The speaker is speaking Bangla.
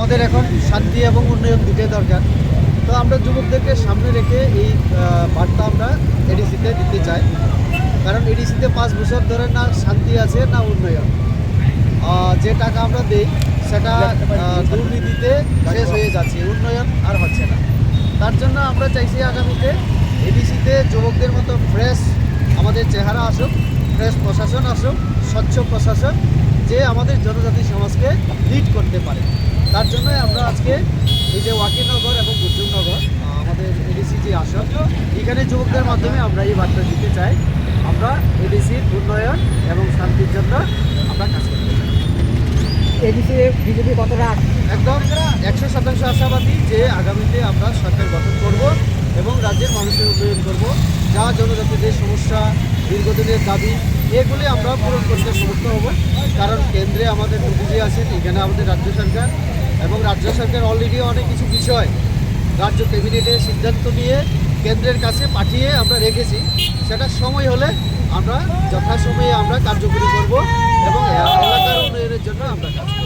আমাদের এখন শান্তি এবং উন্নয়ন দুটোই দরকার। তো আমরা যুবকদেরকে সামনে রেখে এই বার্তা আমরা এডিসিতে দিতে চাই। কারণ এডিসিতে 5 বছর ধরে না শান্তি আছে না উন্নয়ন। যে টাকা আমরা দেই সেটা দুর্নীতিতে শেষ হয়ে যাচ্ছে, উন্নয়ন আর হচ্ছে না। তার জন্য আমরা চাইছি আগামীতে এডিসিতে যুবকদের মতো ফ্রেশ আমাদের চেহারা আসুক, ফ্রেশ প্রশাসন আসুক, স্বচ্ছ প্রশাসন, যে আমাদের জনজাতি সমাজকে লিড করতে পারে। তার জন্য আমরা আজকে এই যে ওয়াকিনগর এবং গুজরনগর আমাদের এডিসি যে আসন, এখানে যুবকদের মাধ্যমে আমরা এই বার্তা দিতে চাই। আমরা এডিসির উন্নয়ন এবং শান্তির জন্য আমরা কাজ করতে চাই। এডিসি বিজেপি কতটা একদম 100% আশাবাদী যে আগামীতে আমরা সরকার গঠন করব এবং রাজ্যের মানুষের উন্নয়ন করব। যা জনজাতিদের সমস্যা, দীর্ঘদিনের দাবি, এগুলি আমরা পূরণ করতে সমর্থ হব। কারণ কেন্দ্রে আমাদের মোদীজি আছেন, এখানে আমাদের রাজ্য সরকার, এবং রাজ্য সরকার অলরেডি অনেক কিছু বিষয় রাজ্য ক্যাবিনেটে সিদ্ধান্ত নিয়ে কেন্দ্রের কাছে পাঠিয়ে আমরা রেখেছি। সেটা সময় হলে আমরা যথাসময়ে আমরা কার্যকরী করব এবং এলাকার উন্নয়নের জন্য আমরা কাজ করব।